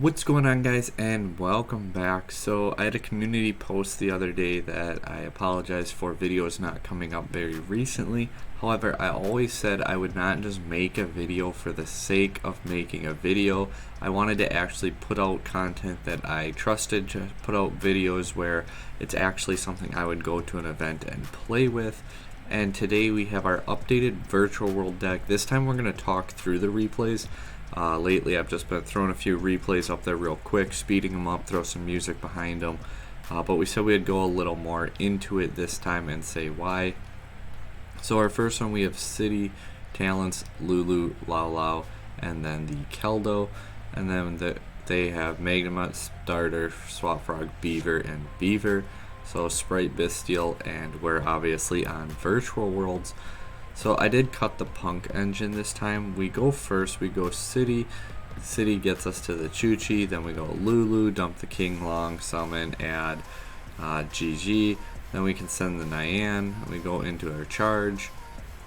What's going on, guys, and welcome back. So I had a community post the other day that I apologize for videos not coming up very recently. However, I always said I would not just make a video for the sake of making a video. I wanted to actually put out content that I trusted, to put out videos where it's actually something I would go to an event and play with. And today we have our updated virtual world deck. This time we're going to talk through the replays. Lately I've just been throwing a few replays up there real quick, speeding them up, throw some music behind them. But we said we'd go a little more into it this time and say why. So our first one, we have City, Talents, Lulu, Lao Lao, and then the Keldo. And then they have Magnemite, Starter, Swap Frog, Beaver, and Beaver. So Sprite, Bestial, and we're obviously on Virtual Worlds. So I did cut the Punk engine this time. We go first, we go City. City gets us to the Chuchi, then we go Lulu, dump the King Long, summon, add GG. Then we can send the Nyan, we go into our Charge.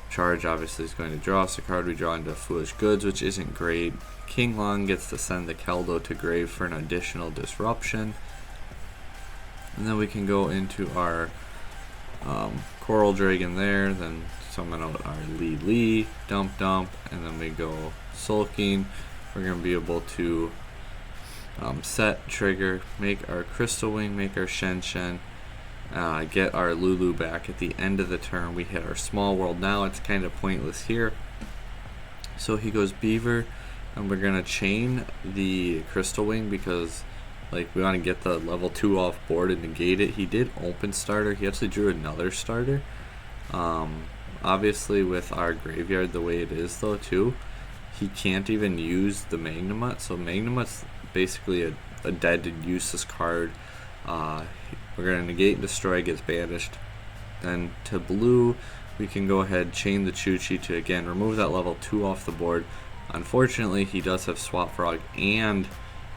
Charge obviously is going to draw us a card. We draw into Foolish Goods, which isn't great. King Long gets to send the Keldo to grave for an additional disruption. And then we can go into our Coral Dragon there, then summon out our Lee, dump, and then we go Sulking. We're going to be able to set, trigger, make our Crystal Wing, make our Shen, get our Lulu back at the end of the turn. We hit our Small World. Now it's kind of pointless here. So he goes Beaver, and we're going to chain the Crystal Wing because we want to get the level 2 off board and negate it. He did open Starter. He actually drew another Starter. Obviously with our graveyard the way it is though too, he can't even use the Magnemite. So Magnemite's basically a dead and useless card. We're going to negate and destroy, gets banished. Then to blue, we can go ahead, chain the Chuchi to again remove that level 2 off the board. Unfortunately, he does have Swap Frog and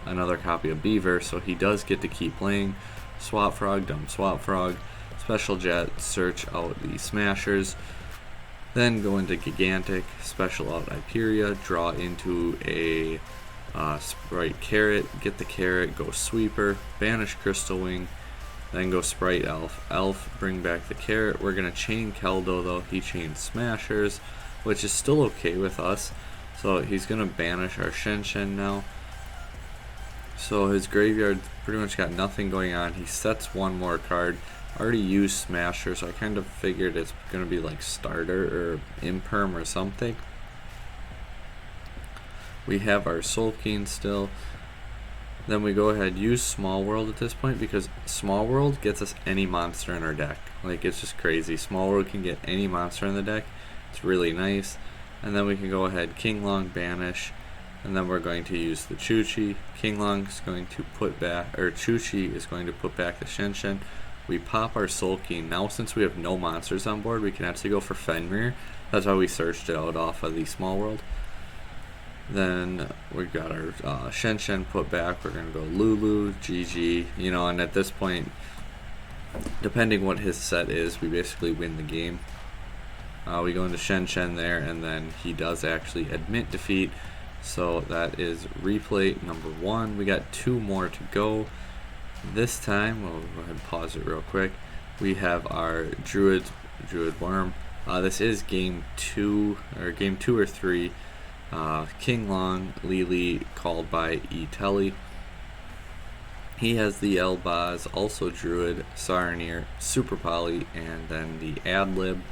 another copy of Beaver, so he does get to keep playing. Swap Frog, dump Swap Frog, Special Jet, search out the Smashers, then go into Gigantic, special out Hyperia, draw into a Sprite Carrot, get the Carrot, go Sweeper, banish Crystal Wing, then go Sprite Elf, bring back the Carrot. We're going to chain Keldo though. He chains Smashers, which is still okay with us. So he's going to banish our Shen now. So his graveyard pretty much got nothing going on. He sets one more card. Already used Smasher, so I kind of figured it's going to be like Starter or Imperm or something. We have our Sulking still. Then we go ahead, use Small World at this point because Small World gets us any monster in our deck. It's just crazy. Small World can get any monster in the deck. It's really nice. And then we can go ahead, King Long, banish. And then we're going to use the Chuchi. King Long is going to put back, or Chuchi is going to put back the Shen. We pop our Sulking. Now since we have no monsters on board, we can actually go for Fenrir. That's why we searched it out off of the Small World. Then we got our Shen put back. We're going to go Lulu, GG, and at this point, depending what his set is, we basically win the game. We go into Shen there, and then he does actually admit defeat. So that is replay number 1. We got 2 more to go. This time, we'll go ahead and pause it real quick. We have our Druid Worm. This is game 2 or 3. King Long, Lily, called by Telly. He has the Elbaz, also Druid, Saronir, Super Poly, and then the Adlib.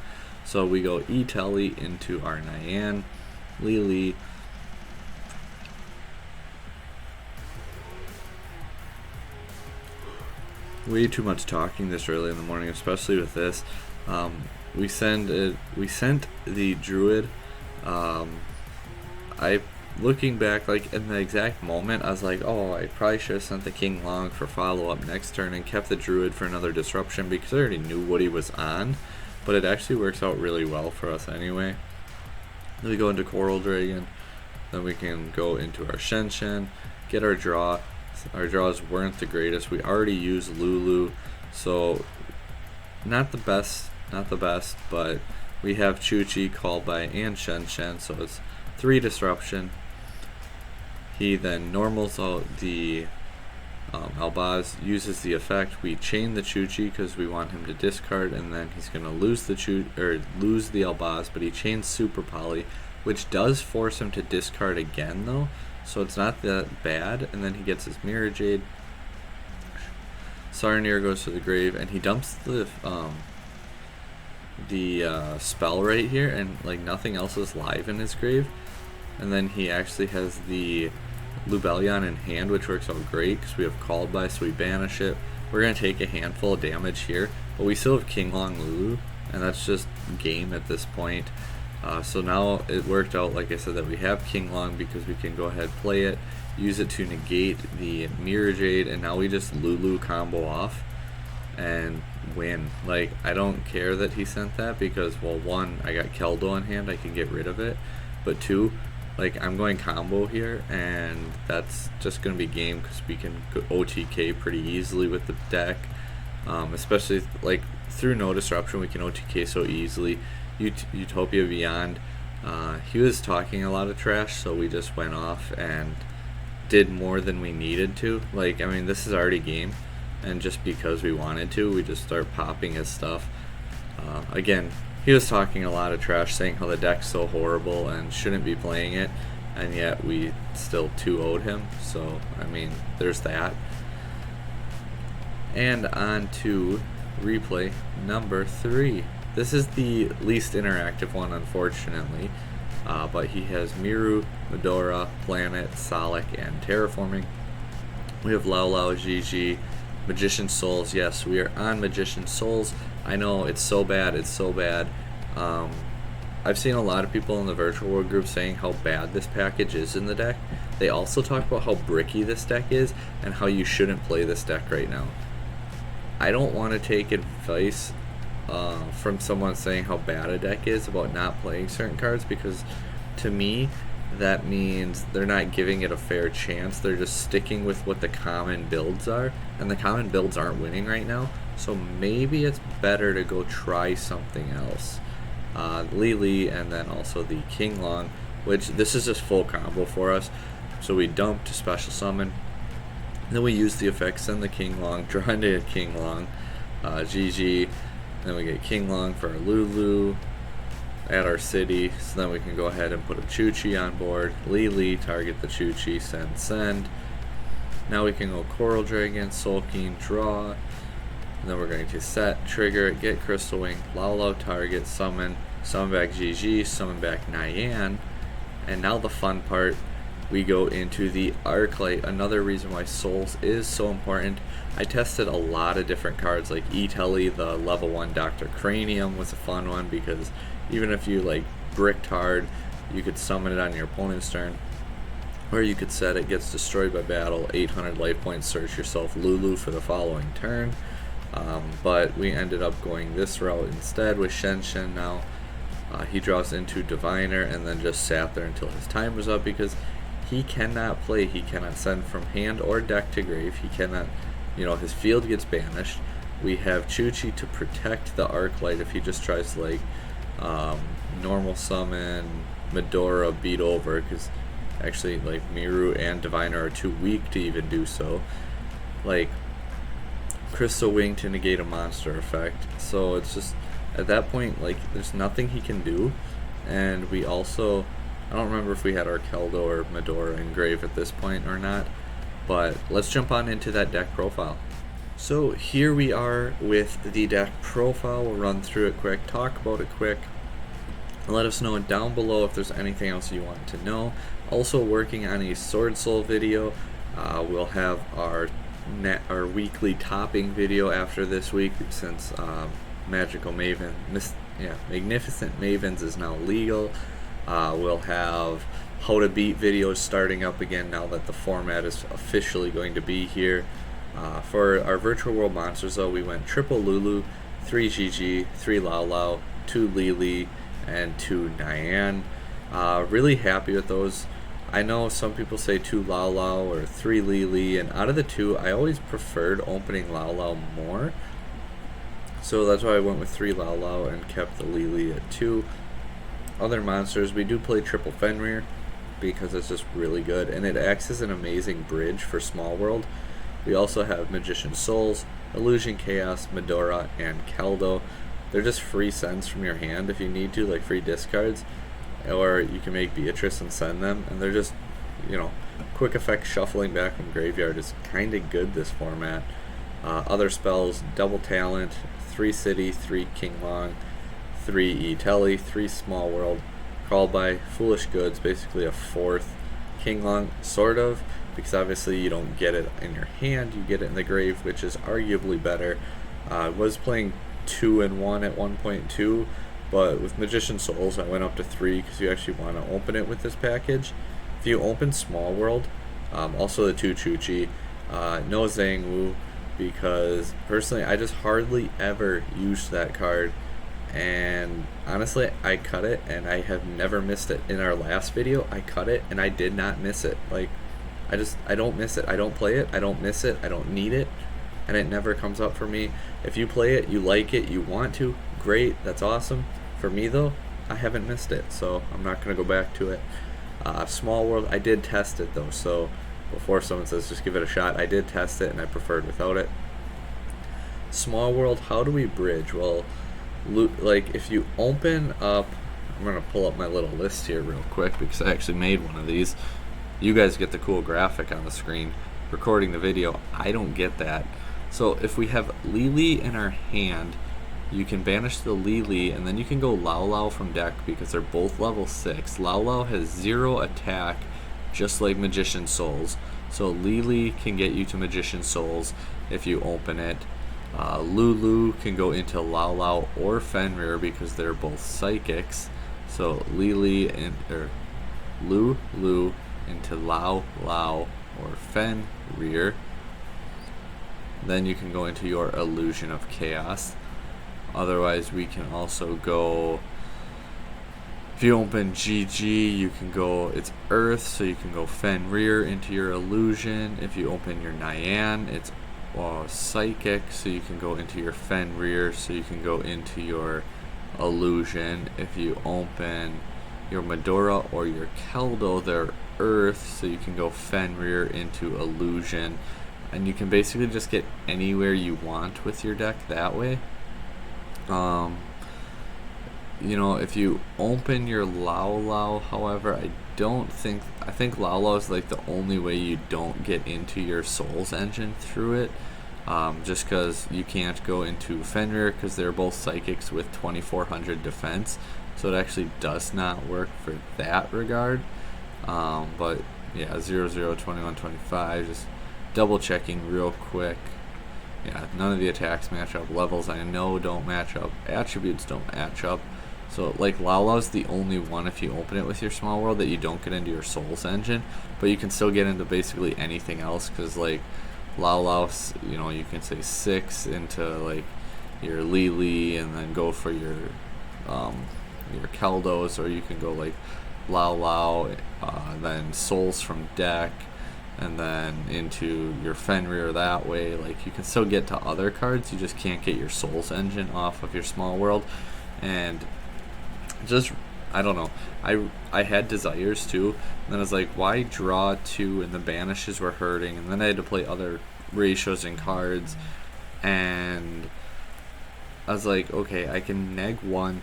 So we go Telly into our Nyan, Lily. Way too much talking this early in the morning, especially with this. We sent the Druid. Looking back, in the exact moment, I was like, oh, I probably should have sent the King Long for follow-up next turn and kept the Druid for another disruption because I already knew what he was on. But it actually works out really well for us anyway. Then we go into Coral Dragon. Then we can go into our Shen, get our draw. Our draws weren't the greatest. We already used Lulu, so not the best, but we have Chuchi, called by, and Shen, so it's 3 disruption. He then normals out the Albaz, uses the effect. We chain the Chuchi because we want him to discard, and then he's going to lose the lose the Albaz, but he chains Super Poly, which does force him to discard again though, so it's not that bad. And then he gets his Mirror Jade. Sarnir goes to the grave, and he dumps the spell right here, and like nothing else is live in his grave. And then he actually has the Lubellion in hand, which works out great because we have Called By, so we banish it. We're going to take a handful of damage here, but we still have King Long Lulu, and that's just game at this point. So now it worked out, like I said, that we have King Long because we can go ahead, play it, use it to negate the Mirror Jade, and now we just Lulu combo off and win. Like, I don't care that he sent that because, well, one, I got Keldo in hand, I can get rid of it, but two, like, I'm going combo here, and that's just going to be game because we can go OTK pretty easily with the deck, especially like through No Disruption we can OTK so easily. Utopia Beyond, he was talking a lot of trash, so we just went off and did more than we needed to. Like, I mean, this is already game, and just because we wanted to, we just start popping his stuff. Again, he was talking a lot of trash, saying how the deck's so horrible and shouldn't be playing it, and yet we still 2-0'd him, so I mean, there's that. And on to replay number 3. This is the least interactive one, unfortunately, but he has Miru, Medora, Planet, Solic, and Terraforming. We have Lao Lao, GG, Magician Souls. Yes, we are on Magician Souls. I know, it's so bad, it's so bad. I've seen a lot of people in the virtual world group saying how bad this package is in the deck. They also talk about how bricky this deck is and how you shouldn't play this deck right now. I don't want to take advice from someone saying how bad a deck is about not playing certain cards, because to me that means they're not giving it a fair chance. They're just sticking with what the common builds are, and the common builds aren't winning right now, so maybe it's better to go try something else. Lili, and then also the King Long, which this is just full combo for us. So we dump to special summon, then we use the effect, send the King Long, draw into a King Long, GG, then we get King Long for our Lulu at our city, so then we can go ahead and put a Chuchi on board, Lili, target the Chuchi, send. Now we can go Coral Dragon, Sulking, draw, and then we're going to set, trigger, get Crystal Wing, Lao target, summon back GG, summon back Nyan, and now the fun part, we go into the Arclight. Another reason why Souls is so important. I tested a lot of different cards, like E-Telly, the level 1 Dr. Cranium was a fun one, because even if you like bricked hard, you could summon it on your opponent's turn, or you could set it gets destroyed by battle, 800 life points, search yourself Lulu for the following turn. But we ended up going this route instead with Shen now. He draws into Diviner and then just sat there until his time was up, because he cannot play, he cannot send from hand or deck to grave, he cannot, his field gets banished. We have Chuchi to protect the Arclight if he just tries to like normal summon Medora, beat over, because actually like Miru and Diviner are too weak to even do so. Like Crystal Wing to negate a monster effect, so it's just at that point like there's nothing he can do. And we also, I don't remember if we had our Keldo or Medora in grave at this point or not, but let's jump on into that deck profile. So here we are with the deck profile. We'll run through it quick, talk about it quick, and let us know down below if there's anything else you want to know. Also working on a Sword Soul video. We'll have our weekly topping video after this week, since Magnificent Mavens is now legal. We'll have how to beat videos starting up again now that the format is officially going to be here. For our virtual world monsters though, we went triple Lulu, 3 GG, 3 Lao Lao, 2 Lili, and 2 Nyan. Really happy with those. I know some people say 2 Lao Lao or 3 Lili, and out of the two I always preferred opening Lao Lao more, so that's why I went with 3 Lao Lao and kept the Lili at 2. Other monsters, we do play triple Fenrir, because it's just really good, and it acts as an amazing bridge for Small World. We also have Magician Souls, Illusion Chaos, Medora, and Keldo. They're just free sends from your hand if you need to, like free discards, or you can make Beatrice and send them, and they're just, quick effect shuffling back from graveyard is kind of good this format. Other spells: Double Talent, 3 City, 3 King Long, 3 E-Telly, 3 Small World, Call by, Foolish Goods, basically a 4th King Long, sort of, because obviously you don't get it in your hand, you get it in the grave, which is arguably better. I was playing 2 and 1 at 1.2, but with Magician Souls I went up to 3 because you actually want to open it with this package. If you open Small World, also the 2 Chuchi, no Zhang Wu, because personally I just hardly ever used that card, and honestly I cut it and I have never missed it. In our last video I cut it and I did not miss it. Like, I don't miss it. I don't play it, I don't miss it, I don't need it, and it never comes up for me. If you play it, you like it, you want to, great, that's awesome. For me though, I haven't missed it, so I'm not going to go back to it. Small World, I did test it though, so before someone says just give it a shot, I did test it and I preferred without it. Small World, how do we bridge? Well, like if you open up, I'm going to pull up my little list here real quick because I actually made one of these. You guys get the cool graphic on the screen. Recording the video, I don't get that. So if we have Lili in our hand, you can banish the Lili, and then you can go Lao Lao from deck because they're both level 6. Lao Lao has 0 attack, just like Magician Souls. So Lili can get you to Magician Souls if you open it. Lulu can go into Lao Lao or Fenrir because they're both psychics. So Lili or Lulu into Lao Lao or Fenrir. Then you can go into your Illusion of Chaos. Otherwise, we can also go, if you open GG, you can go, it's Earth, so you can go Fenrir into your Illusion. If you open your Nyan, it's Psychic, so you can go into your Fenrir, so you can go into your Illusion. If you open your Medora or your Keldo, they're Earth, so you can go Fenrir into Illusion. And you can basically just get anywhere you want with your deck that way. If you open your Lao Lao, however, I think Lao Lao is like the only way you don't get into your Souls engine through it. Just because you can't go into Fenrir because they're both psychics with 2400 defense, so it actually does not work for that regard. But yeah, 0, 0, 21, 25, just double checking real quick. Yeah, none of the attacks match up. Levels I know don't match up. Attributes don't match up. So like Lao Lao's the only one, if you open it with your Small World, that you don't get into your Souls engine, but you can still get into basically anything else, because like Lao Lao's, you can say 6 into like your Lili and then go for your Keldos, or you can go like Lao Lao, then Souls from deck, and then into your Fenrir that way. Like, you can still get to other cards, you just can't get your Souls engine off of your Small World. And just, I don't know, I had Desires too, and then I was like, why draw 2, and the banishes were hurting, and then I had to play other ratios and cards, and I was like, okay, I can neg 1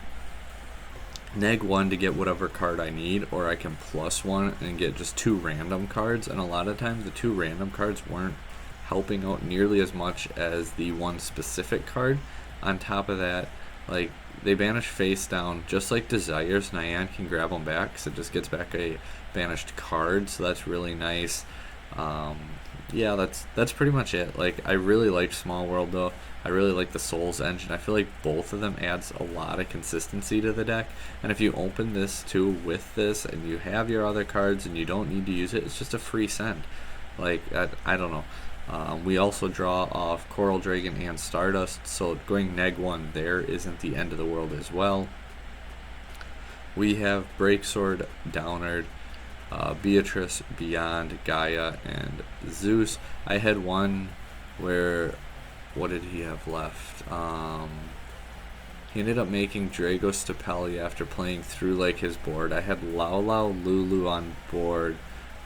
to get whatever card I need, or I can +1 and get just 2 random cards. And a lot of times the 2 random cards weren't helping out nearly as much as the 1 specific card. On top of that, like, they banish face down, just like Desires. Nyan can grab them back because it just gets back a banished card, so that's really nice. Yeah, that's pretty much it. Like, I really liked Small World though. I really like the Souls engine. I feel like both of them adds a lot of consistency to the deck. And if you open this too with this, and you have your other cards and you don't need to use it, it's just a free send. Like, I don't know. We also draw off Coral Dragon and Stardust, so going neg 1 there isn't the end of the world as well. We have Breaksword, Downard, Beatrice, Beyond, Gaia, and Zeus. I had one where, what did he have left? He ended up making Drago Stapelli after playing through like his board. I had Lao Lao Lulu on board,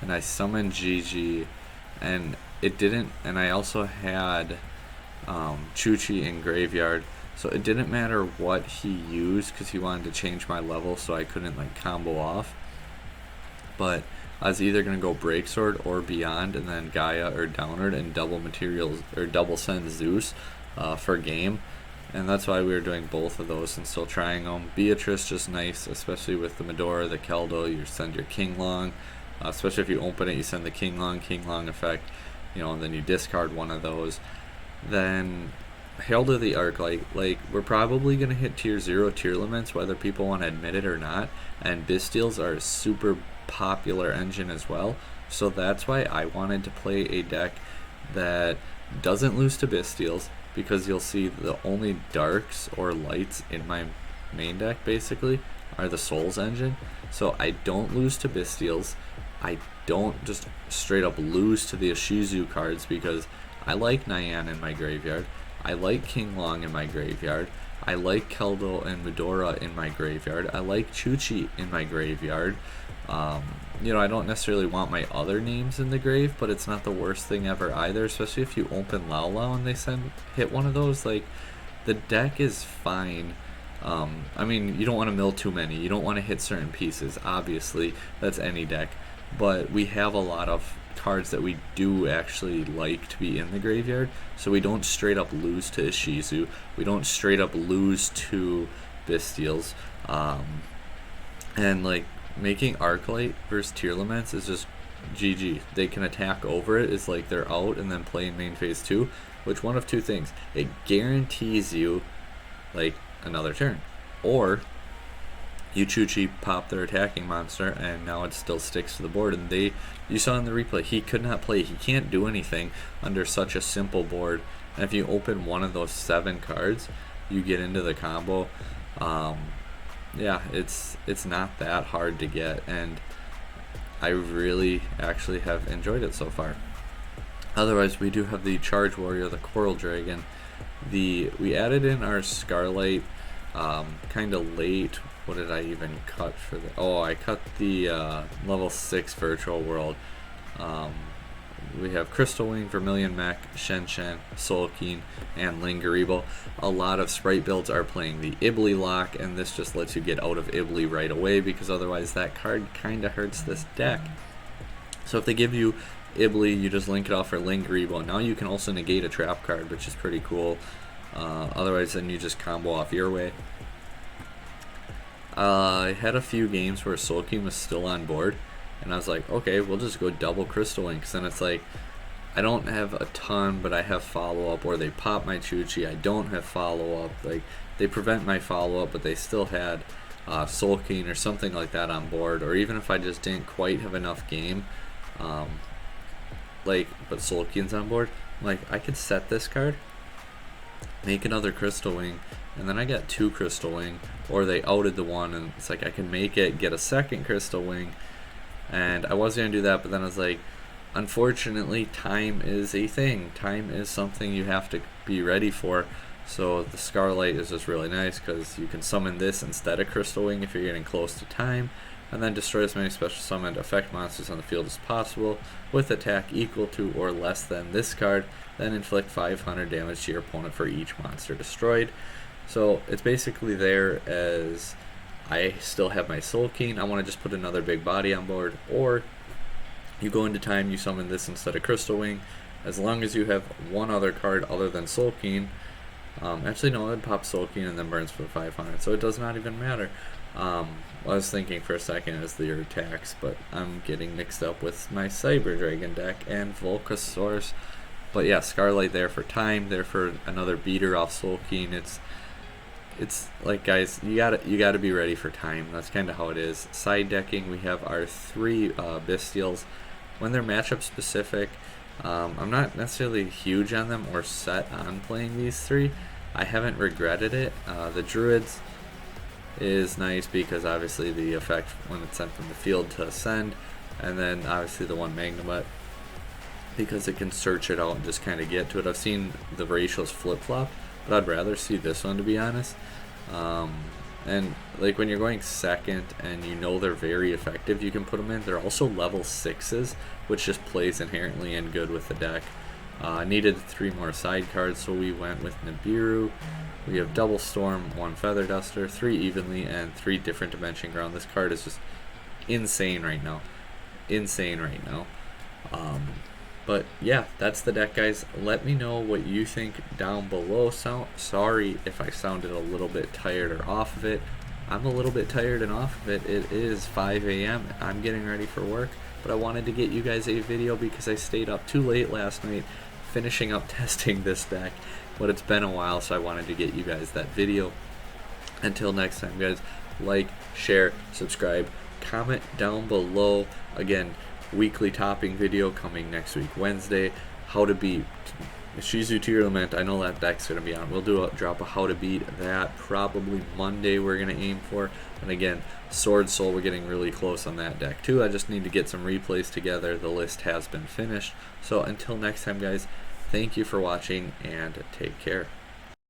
and I summoned Gigi, and it didn't. And I also had Chuchi in graveyard, so it didn't matter what he used because he wanted to change my level, so I couldn't like combo off. But I was either gonna go Break Sword or Beyond, and then Gaia or Downward, and double materials or double send Zeus for game. And that's why we were doing both of those and still trying them. Beatrice just nice, especially with the Medora, the Keldo. You send your King Long, especially if you open it, you send the King Long effect, and then you discard one of those. Then Herald of the Arclight, like we're probably gonna hit tier 0 tier limits whether people want to admit it or not, and Bystials are a super popular engine as well. So that's why I wanted to play a deck that doesn't lose to Bystials, because you'll see the only darks or lights in my main deck basically are the Souls engine. So I don't lose to Bystials. I don't just straight up lose to the Ishizu cards because I like Nyan in my graveyard. I like King Long in my graveyard. I like Keldo and Medora in my graveyard. I like Chuchi in my graveyard. I don't necessarily want my other names in the grave, but it's not the worst thing ever either, especially if you open Lao Lao and they hit one of those. Like, the deck is fine. You don't want to mill too many. You don't want to hit certain pieces. Obviously, that's any deck. But we have a lot of cards that we do actually like to be in the graveyard, so we don't straight up lose to Ishizu. We don't straight up lose to Bystials. And like making Arclight versus tier limits is just GG. They can attack over it, it's like they're out and then play in main phase 2, which one of two things. It guarantees you like another turn, or you Chuchi pop their attacking monster and now it still sticks to the board. And you saw in the replay, he could not play. He can't do anything under such a simple board. And if you open one of those 7 cards, you get into the combo. It's not that hard to get, and I really actually have enjoyed it so far. Otherwise, we do have the Charge Warrior, the Coral Dragon. We added in our Scarlight kind of late. What did I even cut for the? Oh, I cut the level 6 Virtual World. We have Crystal Wing, Vermilion Mech, Shen Shen, Soul Keen, and Lingaribo. A lot of sprite builds are playing the Ibly lock, and this just lets you get out of Ibly right away, because otherwise that card kind of hurts this deck. So if they give you Ibly, you just link it off for Lingaribo. Now you can also negate a trap card, which is pretty cool. Otherwise, then you just combo off your way. I had a few games where Soul King was still on board, and I was like, okay, we'll just go double Crystal Wing, because then it's like, I don't have a ton, but I have follow-up, or they pop my Chuchi, I don't have follow-up, like, they prevent my follow-up, but they still had Soul King or something like that on board, or even if I just didn't quite have enough game, but Soul King's on board, like, I could set this card, make another Crystal Wing, and then I got 2 Crystal Wing, or they outed the one, and it's like I can make it, get a second Crystal Wing, and I was going to do that, but then I was like, unfortunately, time is a thing. Time is something you have to be ready for. So the Scarlight is just really nice, because you can summon this instead of Crystal Wing if you're getting close to time, and then destroy as many special summoned effect monsters on the field as possible with attack equal to or less than this card, then inflict 500 damage to your opponent for each monster destroyed. So it's basically there as I still have my Soul King, I want to just put another big body on board, or you go into time, you summon this instead of Crystal Wing, as long as you have one other card other than Soul King. Actually no, it pops Soul King and then burns for 500, so it does not even matter. I was thinking for a second as your attacks, but I'm getting mixed up with my Cyber Dragon deck and Volcasaurus. But yeah, Scarlight there for time, there for another beater off Soul King. It's like, guys, you gotta be ready for time. That's kind of how it is. Side decking, we have our 3 Bystials. When they're matchup specific, I'm not necessarily huge on them or set on playing these 3. I haven't regretted it. The Druids is nice because obviously the effect when it's sent from the field to ascend, and then obviously the one Magnemite because it can search it out and just kind of get to it. I've seen the ratios flip-flop, but I'd rather see this one, to be honest. And like when you're going second and you know they're very effective, you can put them in. They're also level 6s, which just plays inherently in good with the deck. Needed 3 more side cards, so we went with Nibiru. We have Double Storm, 1 Feather Duster, 3 Evenly, and 3 Different Dimension Ground. This card is just insane right now. Insane right now. But yeah, that's the deck, guys. Let me know what you think down below. Sorry if I sounded a little bit tired or off of it. I'm a little bit tired and off of it. It is 5 a.m. I'm getting ready for work, but I wanted to get you guys a video because I stayed up too late last night finishing up testing this deck. But it's been a while, so I wanted to get you guys that video. Until next time, guys, like, share, subscribe, comment down below. Again, weekly topping video coming next week, Wednesday. How to beat Shizu Tier Lament. I know that deck's going to be on. We'll drop a how to beat that probably Monday we're going to aim for. And again, Sword Soul, we're getting really close on that deck too. I just need to get some replays together. The list has been finished. So until next time, guys, thank you for watching and take care.